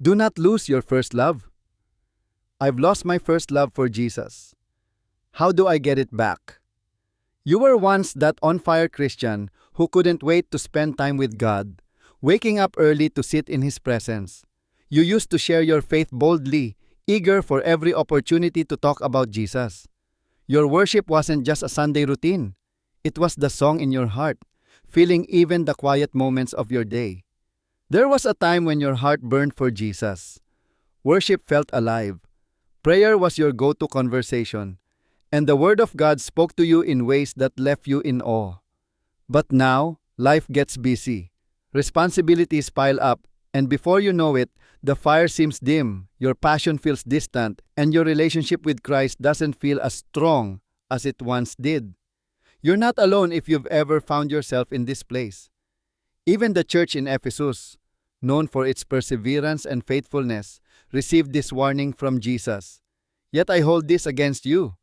Do not lose your first love. I've lost my first love for Jesus. How do I get it back? You were once that on-fire Christian who couldn't wait to spend time with God, waking up early to sit in His presence. You used to share your faith boldly, eager for every opportunity to talk about Jesus. Your worship wasn't just a Sunday routine. It was the song in your heart, filling even the quiet moments of your day. There was a time when your heart burned for Jesus. Worship felt alive. Prayer was your go-to conversation, and the Word of God spoke to you in ways that left you in awe. But now, life gets busy. Responsibilities pile up, and before you know it, the fire seems dim, your passion feels distant, and your relationship with Christ doesn't feel as strong as it once did. You're not alone if you've ever found yourself in this place. Even the church in Ephesus, known for its perseverance and faithfulness, received this warning from Jesus. Yet I hold this against you.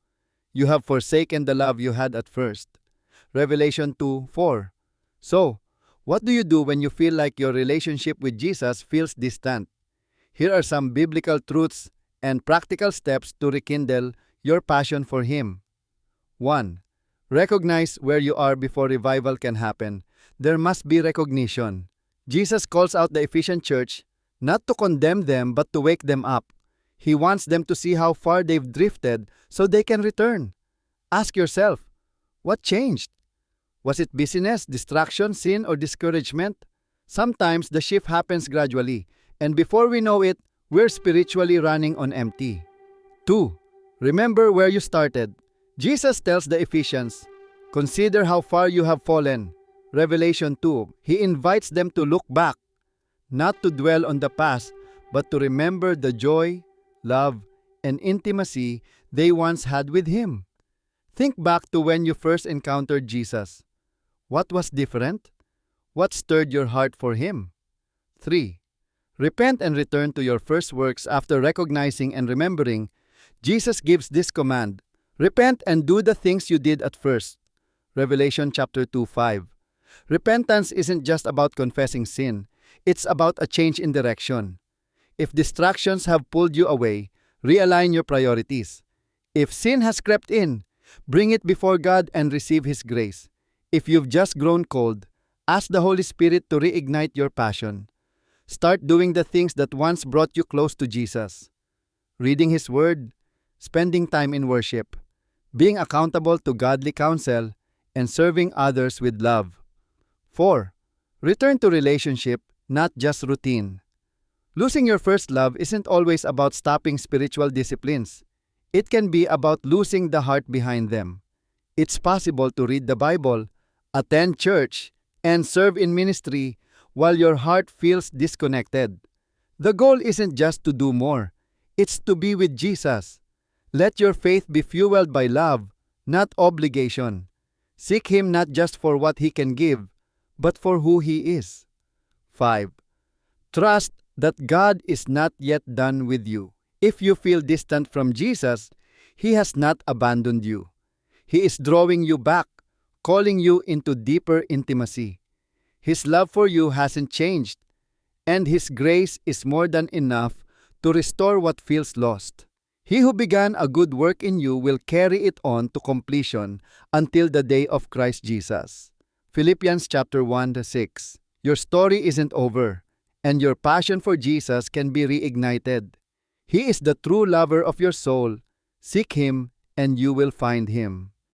You have forsaken the love you had at first. Revelation 2:4. So, what do you do when you feel like your relationship with Jesus feels distant? Here are some biblical truths and practical steps to rekindle your passion for Him. 1. Recognize where you are before revival can happen. There must be recognition. Jesus calls out the Ephesian church not to condemn them but to wake them up. He wants them to see how far they've drifted so they can return. Ask yourself, what changed? Was it busyness, distraction, sin, or discouragement? Sometimes the shift happens gradually, and before we know it, we're spiritually running on empty. 2. Remember where you started. Jesus tells the Ephesians, "Consider how far you have fallen." Revelation 2, He invites them to look back, not to dwell on the past, but to remember the joy, love, and intimacy they once had with Him. Think back to when you first encountered Jesus. What was different? What stirred your heart for Him? 3. Repent and return to your first works after recognizing and remembering. Jesus gives this command, "Repent and do the things you did at first." Revelation chapter 2:5. Repentance isn't just about confessing sin. It's about a change in direction. If distractions have pulled you away, realign your priorities. If sin has crept in, bring it before God and receive His grace. If you've just grown cold, ask the Holy Spirit to reignite your passion. Start doing the things that once brought you close to Jesus. Reading His Word, spending time in worship, being accountable to godly counsel, and serving others with love. 4. Return to relationship, not just routine. Losing your first love isn't always about stopping spiritual disciplines. It can be about losing the heart behind them. It's possible to read the Bible, attend church, and serve in ministry while your heart feels disconnected. The goal isn't just to do more. It's to be with Jesus. Let your faith be fueled by love, not obligation. Seek Him not just for what He can give, but for who He is. 5. Trust that God is not yet done with you. If you feel distant from Jesus, He has not abandoned you. He is drawing you back, calling you into deeper intimacy. His love for you hasn't changed, and His grace is more than enough to restore what feels lost. He who began a good work in you will carry it on to completion until the day of Christ Jesus. Philippians chapter 1:6. Your story isn't over, and your passion for Jesus can be reignited. He is the true lover of your soul. Seek Him, and you will find Him.